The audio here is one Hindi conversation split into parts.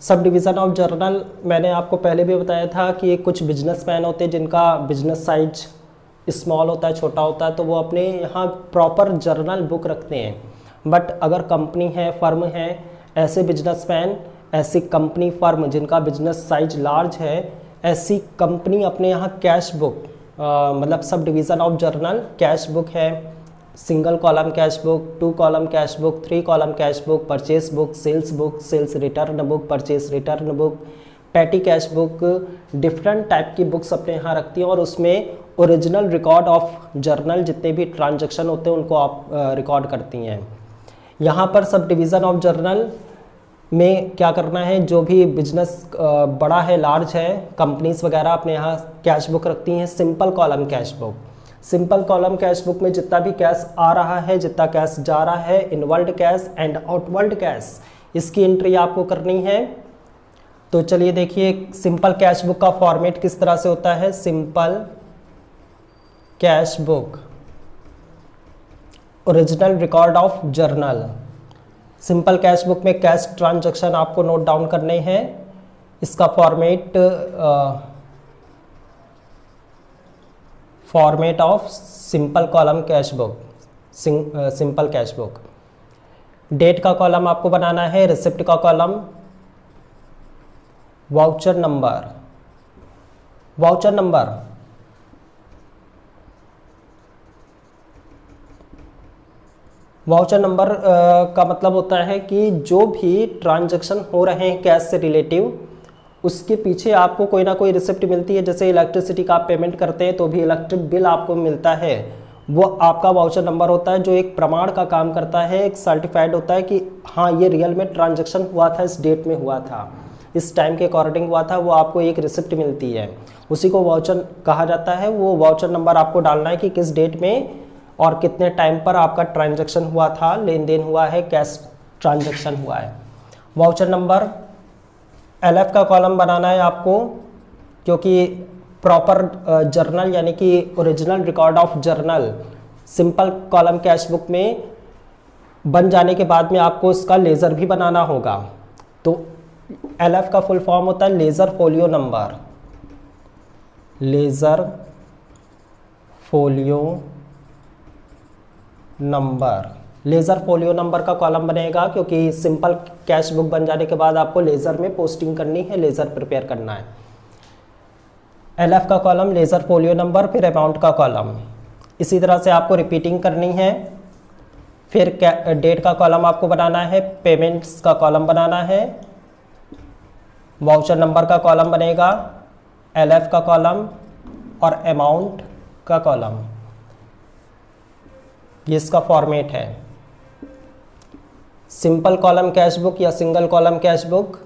सब डिवीज़न ऑफ जर्नल मैंने आपको पहले भी बताया था कि कुछ बिजनेसमैन होते हैं जिनका बिजनेस साइज स्मॉल होता है, छोटा होता है, तो वो अपने यहाँ प्रॉपर जर्नल बुक रखते हैं। बट अगर कंपनी है, फर्म है, ऐसे बिजनेसमैन, ऐसी कंपनी फर्म जिनका बिजनेस साइज लार्ज है, ऐसी कंपनी अपने यहाँ कैश बुक मतलब सब division of journal cash book है, single column cash book, 2 column cash book, 3 column cash book, purchase book, sales return book, purchase return book, petty cash book, different type की बुक्स अपने यहाँ रखती हैं और उसमें ओरिजिनल रिकॉर्ड ऑफ जर्नल जितने भी ट्रांजैक्शन होते हैं उनको आप रिकॉर्ड करती हैं। यहाँ पर सब डिवीज़न ऑफ जर्नल में क्या करना है, जो भी बिजनेस बड़ा है, लार्ज है, कंपनीज वगैरह अपने यहाँ कैश बुक रखती हैं, simple column cash book. Simple column cash book में जितना भी कैश आ रहा है, जितना कैश जा रहा है, inward cash and outward cash, इसकी एंट्री आपको करनी है। तो चलिए देखिए सिंपल कैश बुक का फॉर्मेट किस तरह से होता है। Simple cash book, original record of journal. Simple cash book में कैश ट्रांजैक्शन आपको नोट डाउन करने हैं। इसका format of simple column cash book, simple cash book. Date का कॉलम आपको बनाना है, रिसिप्ट का column, voucher number, voucher number voucher number का मतलब होता है कि जो भी ट्रांजैक्शन हो रहे हैं कैश से रिलेटिव, उसके पीछे आपको कोई ना कोई रिसिप्ट मिलती है। जैसे इलेक्ट्रिसिटी का आप पेमेंट करते हैं तो भी इलेक्ट्रिक बिल आपको मिलता है, वो आपका वाउचर नंबर होता है, जो एक प्रमाण का काम करता है, एक सर्टिफाइड होता है कि हाँ ये रियल में ट्रांजैक्शन हुआ था, इस डेट में हुआ था, इस टाइम के अकॉर्डिंग हुआ था, वो आपको एक रिसिप्ट मिलती है, उसी को वाउचर कहा जाता है। वो वाउचर नंबर आपको डालना है कि किस डेट में और कितने टाइम पर आपका ट्रांजैक्शन हुआ था, लेन देन हुआ है, कैश ट्रांजैक्शन हुआ है। वाउचर नंबर LF का कॉलम बनाना है आपको, क्योंकि प्रॉपर जर्नल यानी कि original record of journal simple column cash book में बन जाने के बाद में आपको इसका लेज़र भी बनाना होगा। तो LF का फुल फॉर्म होता है laser folio number, laser folio number. Laser folio number का कॉलम बनेगा क्योंकि सिंपल कैश बुक बन जाने के बाद आपको लेज़र में पोस्टिंग करनी है, लेज़र प्रिपेयर करना है। LF का कॉलम, लेज़र फोलियो नंबर, फिर अमाउंट का कॉलम, इसी तरह से आपको रिपीटिंग करनी है। फिर डेट का कॉलम आपको बनाना है, पेमेंट्स का कॉलम बनाना है, वाउचर नंबर का कॉलम बनेगा, LF का कॉलम और अमाउंट का कॉलम। ये इसका फॉर्मेट है। सिंपल कॉलम कैश बुक या single column cash book.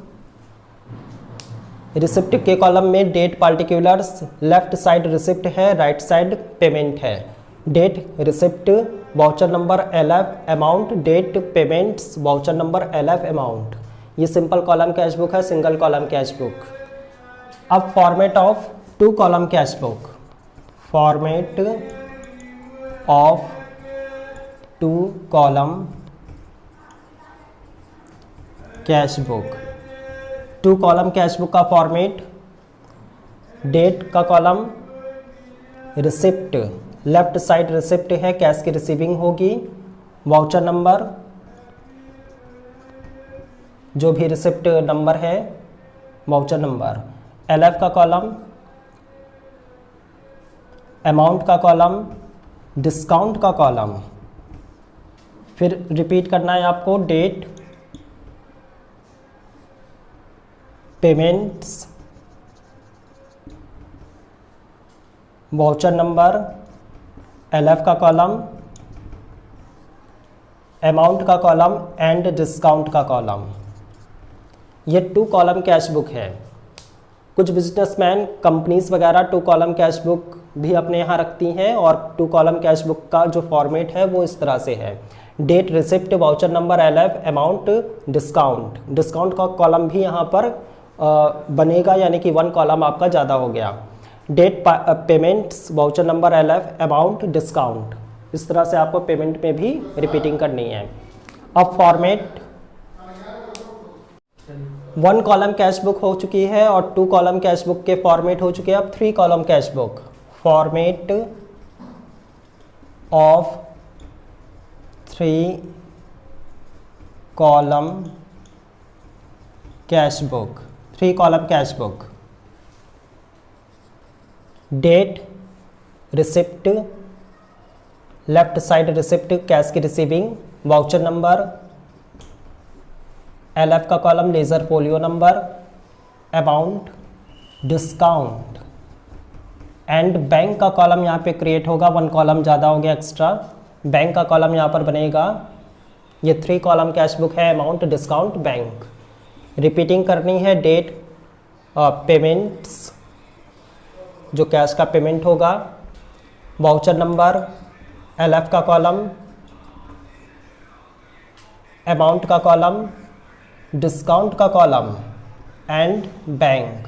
Receipt के कॉलम में date particulars, left side receipt है, राइट साइड पेमेंट है। Date receipt, voucher number LF, amount, date, payments, voucher number LF, amount. ये सिंपल कॉलम कैश बुक है, सिंगल कॉलम कैश बुक। अब format of 2 column cash book, format of 2 column cash book. 2 column cash book का फॉर्मेट, डेट का column, receipt, left side receipt है, कैश की रिसीविंग होगी, वाउचर नंबर, जो भी रिसिप्ट नंबर है, वाउचर नंबर। LF का कॉलम, अमाउंट का कॉलम, डिस्काउंट का कॉलम। फिर रिपीट करना है आपको, date, payments, voucher number, LF का कॉलम, अमाउंट का कॉलम एंड डिस्काउंट का कॉलम। ये 2 कॉलम कैश बुक है। कुछ बिजनेसमैन, कंपनीज वगैरह 2 कॉलम कैश बुक भी अपने यहाँ रखती हैं और 2 कॉलम कैश बुक का जो फॉर्मेट है वो इस तरह से है। Date, receipt, voucher number, LF, amount, discount. Discount का कॉलम भी यहाँ पर बनेगा, यानी कि 1 कॉलम आपका ज़्यादा हो गया। Date, payments, voucher number, LF, amount, discount. इस तरह से आपको पेमेंट में भी रिपीटिंग करनी है। अब फॉर्मेट 1 कॉलम कैश बुक हो चुकी है और 2 कॉलम कैश बुक के फॉर्मेट हो चुके हैं। अब 3 column cash book, format of 3 column cash book, 3 column cash book, date, receipt, left side receipt cash की रिसीविंग, वाउचर नंबर, LF का column ledger folio number, amount, discount and bank का कॉलम यहाँ पे क्रिएट होगा। 1 कॉलम ज़्यादा हो गया एक्स्ट्रा, बैंक का कॉलम यहाँ पर बनेगा। ये 3 कॉलम कैश बुक है, अमाउंट, डिस्काउंट, बैंक। रिपीटिंग करनी है, डेट, पेमेंट्स जो कैश का पेमेंट होगा, वाउचर नंबर, LF का कॉलम, अमाउंट का कॉलम, डिस्काउंट का column and bank.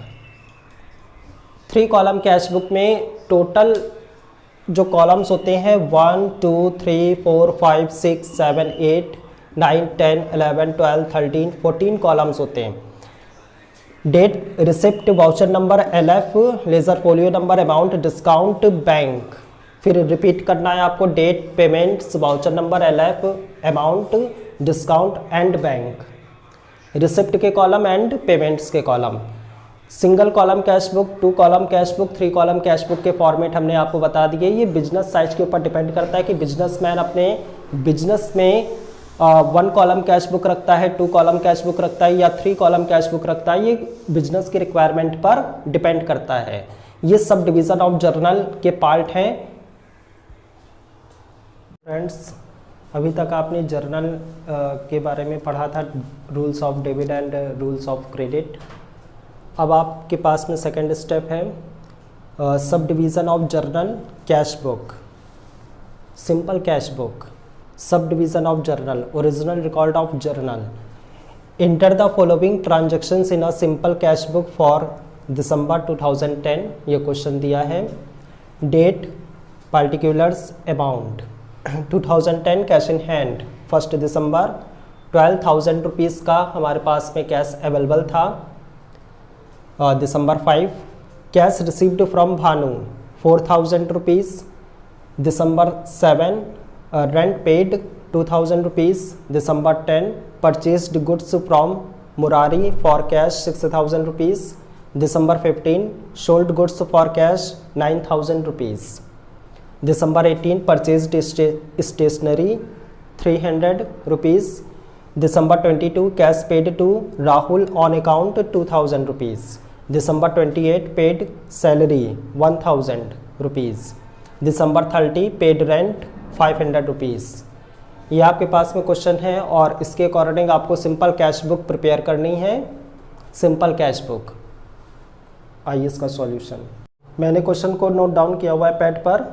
3 column cash book में टोटल जो कॉलम्स होते हैं 1 2 3 4 5 6 7 8 9 10 11 12 13 14 कॉलम्स होते हैं। Date, receipt, voucher number, LF, ledger folio number, amount, discount, bank. फिर रिपीट करना है आपको, date, payments, voucher number, LF, amount, discount and bank. Receipt के कॉलम एंड पेमेंट्स के column. Single column cash book, 2 column cash book, 3 column cash book के फॉर्मेट हमने आपको बता दिए। ये बिजनेस साइज के ऊपर डिपेंड करता है कि बिजनेसमैन अपने बिजनेस में 1 कॉलम कैश बुक रखता है, 2 कॉलम कैश बुक रखता है या 3 कॉलम कैश बुक रखता है। ये बिजनेस की रिक्वायरमेंट पर डिपेंड करता है। ये सब डिवीज़न ऑफ जर्नल के पार्ट हैं। फ्रेंड्स, अभी तक आपने जर्नल के बारे में पढ़ा था, rules of debit and rules of credit. अब आपके पास में सेकंड स्टेप है sub division of journal cash book, simple cash book, sub division of journal, original record of journal. Enter the following transactions in a simple cash book for December 2010। ये क्वेश्चन दिया है। Date, particulars, amount. 2010 cash in hand 1 December 12,000 rupees का हमारे पास में कैश अवेलेबल था। December 5 cash received from Bhanu 4,000 rupees. December 7 rent paid 2,000 rupees. December 10 purchased goods from Murari for cash 6,000 rupees. December 15 sold goods for cash 9,000 rupees. December 18 purchased stationery 300 rupees. December 22 cash paid to Rahul on account 2,000 rupees. December 28 paid salary 1,000 rupees. December 30 paid rent 500 rupees. ये आपके पास में क्वेश्चन है और इसके अकॉर्डिंग आपको सिंपल कैश बुक प्रिपेयर करनी है। सिंपल कैश बुक, आइए इसका सॉल्यूशन। मैंने क्वेश्चन को नोट डाउन किया हुआ है पैड पर,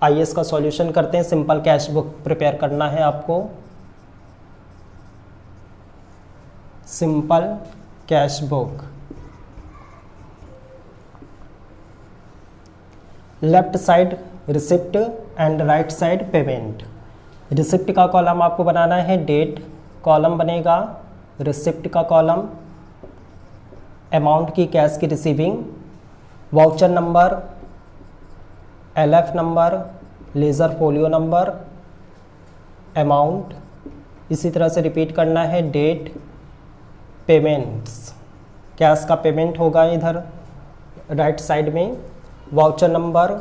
आइए इसका सॉल्यूशन करते हैं। सिंपल कैश बुक प्रिपेयर करना है आपको। Simple cash book, left side receipt and right side payment. Receipt का कॉलम आपको बनाना है, डेट कॉलम बनेगा, रिसिप्ट का कॉलम, अमाउंट की कैश की receiving, voucher number, LF number, laser folio number, amount. इसी तरह से रिपीट करना है, डेट, पेमेंट्स, कैश का पेमेंट होगा इधर राइट साइड में, voucher number,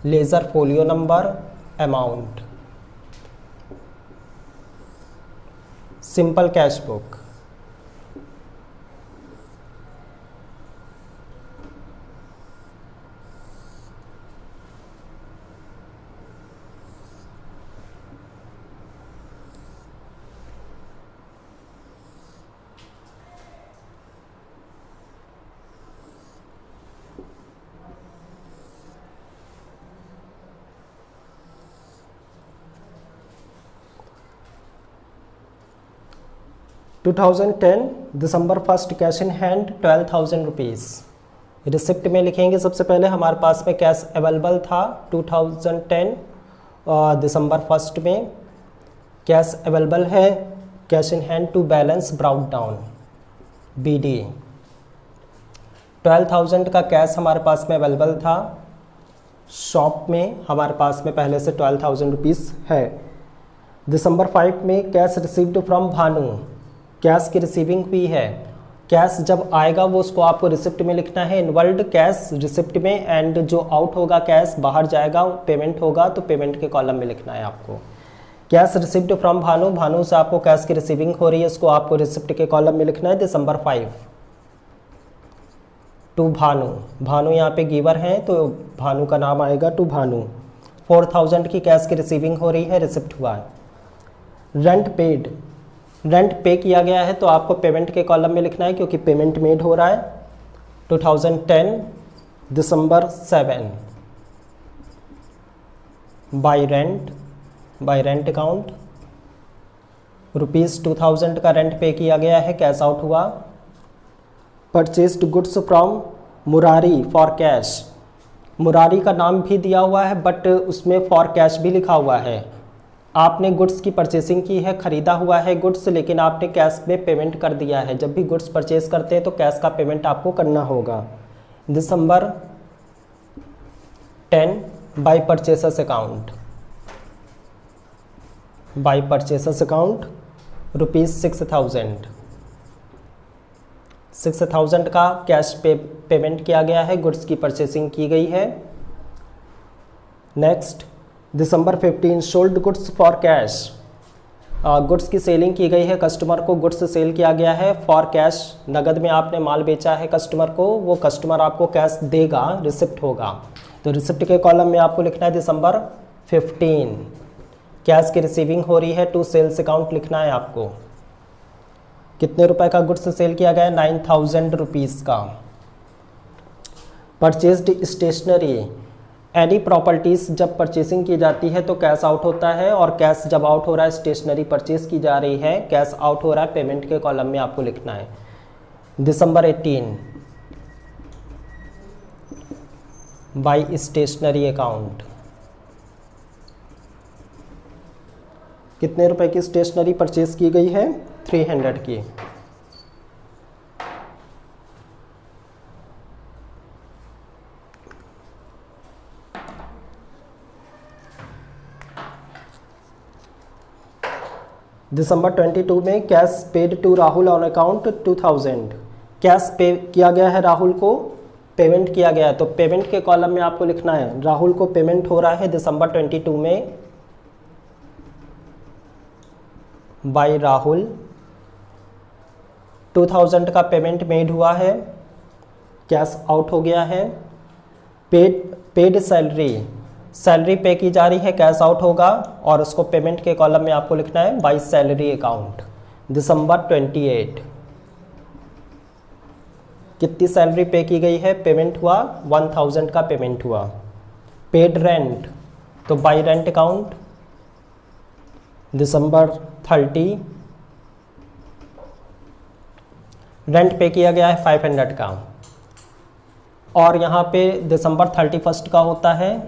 laser folio number, amount. Simple cash book. December 1 cash in hand 12,000 rupees. Receipt में लिखेंगे सबसे पहले हमारे पास में कैश अवेलेबल था 2010 दिसंबर 1 में कैश अवेलेबल है, cash in hand to balance brought down. BD 12,000 का कैश हमारे पास में अवेलेबल था, शॉप में हमारे पास में पहले से 12,000 रुपीज़ है। दिसंबर 5 में cash received from Bhanu, cash की रिसीविंग हुई है। कैश जब आएगा वो उसको आपको रिसिप्ट में लिखना है, इनवर्ल्ड कैश रिसिप्ट में, एंड जो आउट होगा कैश बाहर जाएगा पेमेंट होगा तो पेमेंट के कॉलम में लिखना है आपको। Cash received from Bhanu, Bhanu से आपको कैश की रिसीविंग हो रही है, इसको आपको रिसिप्ट के कॉलम में लिखना है। दिसंबर 5 टू भानु, भानु यहाँ पे गिवर हैं तो भानु का नाम आएगा टू भानु। 4,000 की कैश की रिसीविंग हो रही है, रिसिप्ट हुआ है। रेंट पेड, रेंट पे किया गया है तो आपको पेमेंट के कॉलम में लिखना है क्योंकि पेमेंट मेड हो रहा है। 2010 दिसंबर 7 बाय रेंट अकाउंट ₹2000 का रेंट पे किया गया है, कैश आउट हुआ। Purchased goods from Murari for cash, Murari का नाम भी दिया हुआ है बट उसमें फॉर कैश भी लिखा हुआ है। आपने गुड्स की परचेसिंग की है, ख़रीदा हुआ है गुड्स, लेकिन आपने कैश में पेमेंट कर दिया है। जब भी गुड्स परचेज करते हैं तो कैश का पेमेंट आपको करना होगा। दिसंबर 10 bye purchaser's account, bye purchaser's account ₹6,000, 6,000 का कैश पेमेंट किया गया है, गुड्स की परचेसिंग की गई है। Next December 15 sold goods for cash, goods की सेलिंग की गई है, कस्टमर को गुड्स सेल किया गया है फॉर कैश, नगद में आपने माल बेचा है कस्टमर को, वो कस्टमर आपको कैश देगा, रिसिप्ट होगा। तो रिसिप्ट के कॉलम में आपको लिखना है दिसंबर 15। कैश की रिसीविंग हो रही है, टू सेल्स अकाउंट लिखना है आपको। कितने रुपए का गुड्स सेल किया गया है? 9,000 रुपीज़ का। परचेज्ड स्टेशनरी, एनी प्रॉपर्टीज़ जब परचेसिंग की जाती है तो कैश आउट होता है, और कैश जब आउट हो रहा है, स्टेशनरी परचेज की जा रही है, कैश आउट हो रहा है, पेमेंट के कॉलम में आपको लिखना है। दिसंबर 18 बाय स्टेशनरी अकाउंट, कितने रुपए की स्टेशनरी परचेज की गई है? 300 की। दिसंबर 22 में cash paid to Rahul on account 2,000, cash पे किया गया है, राहुल को पेमेंट किया गया है, तो पेमेंट के कॉलम में आपको लिखना है राहुल को पेमेंट हो रहा है दिसंबर 22 में बाय राहुल, 2,000 का पेमेंट मेड हुआ है, कैश आउट हो गया है। पेड सैलरी, सैलरी पे की जा रही है, कैश आउट होगा, और उसको पेमेंट के कॉलम में आपको लिखना है बाय सैलरी अकाउंट। दिसंबर 28 कितनी सैलरी पे की गई है? पेमेंट हुआ 1,000 का पेमेंट हुआ। पेड रेंट, तो बाय रेंट अकाउंट। दिसंबर 30 रेंट पे किया गया है 500 का, और यहाँ पे दिसंबर 31 का होता है,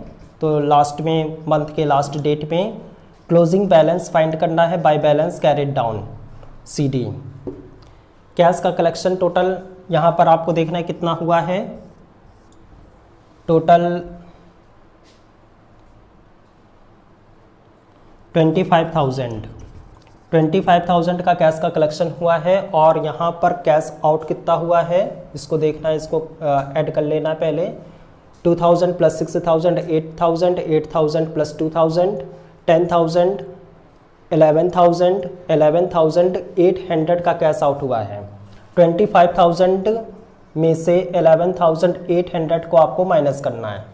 तो लास्ट में मंथ के लास्ट डेट में क्लोजिंग बैलेंस फाइंड करना है by balance carried down CD। Cash का कलेक्शन टोटल यहाँ पर आपको देखना है कितना हुआ है। टोटल 25,000 का कैश का कलेक्शन हुआ है, और यहाँ पर कैश आउट कितना हुआ है इसको देखना है, इसको ऐड कर लेना है पहले। 2,000 प्लस 6,000 8,000, 8,000 प्लस 2,000 10,000, 11,000, 11,800 का कैश आउट हुआ है। 25,000 में से 11,800 को आपको माइनस करना है।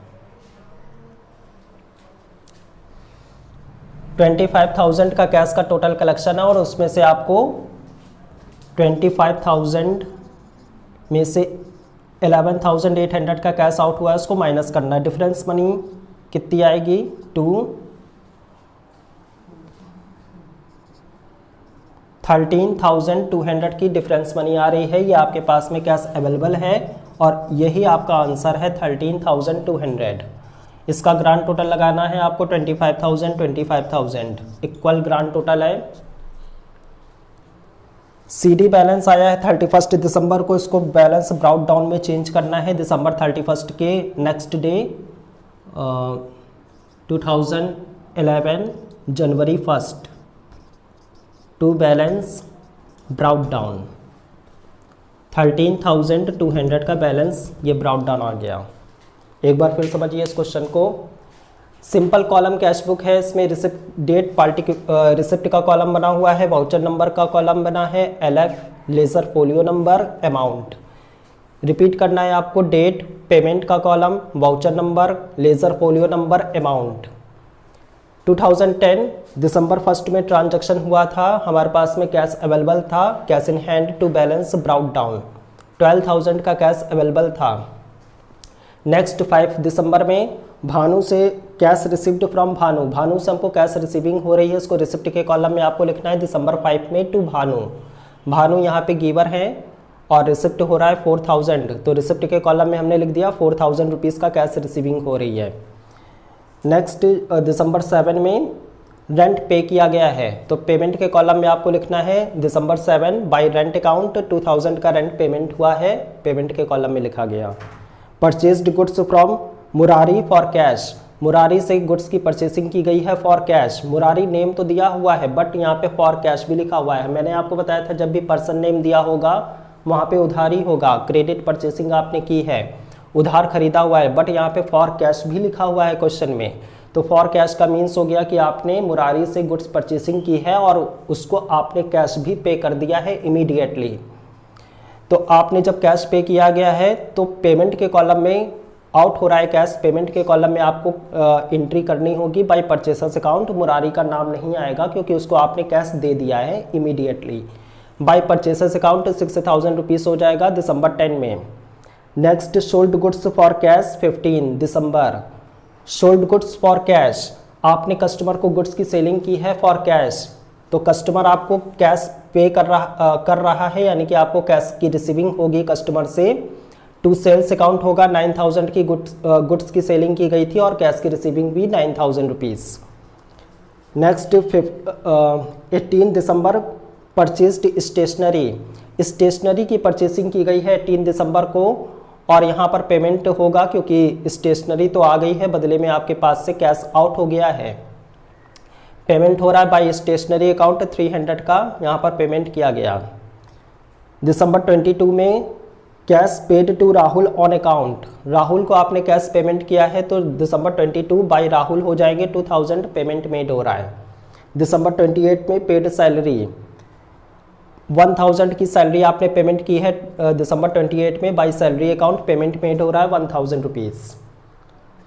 25,000 का कैश का टोटल कलेक्शन है, और उसमें से आपको 25,000 में से 11,800 का कैश आउट हुआ है, उसको माइनस करना है। डिफरेंस मनी कितनी आएगी? 13,200 की डिफरेंस मनी आ रही है। ये आपके पास में कैश अवेलेबल है, और यही आपका आंसर है 13,200। इसका ग्रांड टोटल लगाना है आपको 25,000 इक्वल ग्रांड टोटल है CD बैलेंस आया है 31 दिसंबर को, इसको बैलेंस ब्राउट डाउन में चेंज करना है दिसंबर 31 के नेक्स्ट डे 2011 जनवरी 1 टू बैलेंस ब्राउट डाउन 13,200 का बैलेंस ये ब्राउट डाउन आ गया। एक बार फिर समझिए इस क्वेश्चन को। सिंपल कॉलम कैश बुक है, इसमें रिसिप्ट डेट पार्टी रिसिप्ट का कॉलम बना हुआ है, वाउचर नंबर का कॉलम बना है, LF ledger folio number, amount. Repeat करना है आपको, डेट, पेमेंट का column, voucher number, ledger folio number, amount. 2010 दिसंबर 1 में ट्रांजैक्शन हुआ था, हमारे पास में कैश अवेलेबल था, cash in hand to balance brought down 12,000 का कैश अवेलेबल था। नेक्स्ट 5 दिसंबर में भानु से cash received from Bhanu, Bhanu से हमको कैश रिसीविंग हो रही है, इसको रिसिप्ट के कॉलम में आपको लिखना है दिसंबर 5 में टू भानु। भानु यहाँ पे गिवर है और रिसिप्ट हो रहा है 4,000, तो रिसिप्ट के कॉलम में हमने लिख दिया 4,000 रुपीज़ का कैश रिसीविंग हो रही है। नेक्स्ट दिसंबर 7 में रेंट पे किया गया है, तो पेमेंट के कॉलम में आपको लिखना है दिसंबर 7 बाय रेंट अकाउंट 2,000 का रेंट पेमेंट हुआ है, पेमेंट के कॉलम में लिखा गया। Purchased goods from Murari for cash, Murari से गुड्स की परचेसिंग की गई है फॉर कैश। मुरारी नेम तो दिया हुआ है बट यहाँ पे फॉर कैश भी लिखा हुआ है। मैंने आपको बताया था जब भी पर्सन नेम दिया होगा वहाँ पे उधारी होगा, क्रेडिट परचेसिंग आपने की है, उधार खरीदा हुआ है, बट यहाँ पे फॉर कैश भी लिखा हुआ है क्वेश्चन में। तो फॉर कैश का मीन्स हो गया कि आपने मुरारी से गुड्स परचेसिंग की है और उसको आपने कैश भी पे कर दिया है इमीडिएटली। तो आपने जब कैश पे किया गया है तो पेमेंट के कॉलम में आउट हो रहा है कैश, पेमेंट के कॉलम में आपको एंट्री करनी होगी बाय परचेसर्स अकाउंट, मुरारी का नाम नहीं आएगा क्योंकि उसको आपने कैश दे दिया है immediately. Bye purchaser's account 6,000 rupees हो जाएगा दिसंबर 10 में। Next sold goods for cash 15 December, sold goods for cash, आपने कस्टमर को गुड्स की सेलिंग की है फॉर कैश, तो कस्टमर आपको कैश पे कर रहा है, यानी कि आपको कैश की रिसीविंग होगी कस्टमर से। टू सेल्स अकाउंट होगा 9,000 की गुड्स की सेलिंग की गई थी और कैश की रिसीविंग भी 9,000 रुपीज़। नेक्स्ट 18 दिसंबर परचेज्ड स्टेशनरी, स्टेशनरी की परचेसिंग की गई है 18 दिसंबर को और यहाँ पर पेमेंट होगा क्योंकि स्टेशनरी तो आ गई है, बदले में आपके पास से कैश आउट हो गया है। पेमेंट हो रहा है बाय स्टेशनरी अकाउंट 300 का, यहाँ पर पेमेंट किया गया। दिसंबर 22 में cash paid to Rahul on account, Rahul को आपने कैश पेमेंट किया है तो दिसंबर 22 बाय राहुल हो जाएंगे, 2,000 पेमेंट मेड हो रहा है। दिसंबर 28 में पेड सैलरी 1,000 की सैलरी आपने पेमेंट की है दिसंबर 28 में by salary account, payment made हो रहा है 1,000 रुपीज़।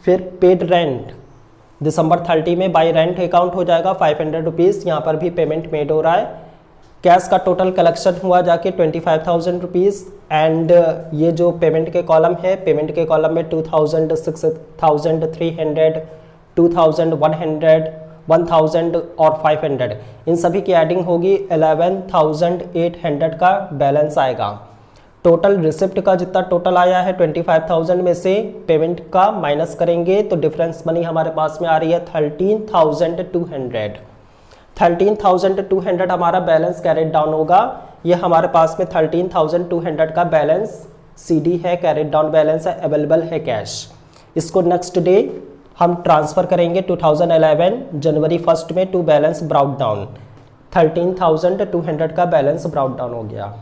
फिर पेड रेंट दिसंबर 30 में बाय रेंट अकाउंट हो जाएगा 500 रुपीज़, यहाँ पर भी पेमेंट मेड हो रहा है। कैश का टोटल कलेक्शन हुआ जाके 25,000 रुपीज़ एंड ये जो पेमेंट के कॉलम है, पेमेंट के कॉलम में 2,000, 6,300, 2,100, 1,000 और 500, इन सभी की एडिंग होगी 11,800 का बैलेंस आएगा। टोटल रिसिप्ट का जितना टोटल आया है 25,000 में से पेमेंट का माइनस करेंगे तो डिफरेंस मनी हमारे पास में आ रही है 13,200। 13,200 हमारा बैलेंस कैरेट डाउन होगा। ये हमारे पास में 13,200 का बैलेंस CD है, कैरेट डाउन बैलेंस है, अवेलेबल है कैश। इसको नेक्स्ट डे हम ट्रांसफ़र करेंगे 2011 जनवरी 1 में टू बैलेंस ब्राउट डाउन। 13,200 का बैलेंस ब्राउट डाउन हो गया।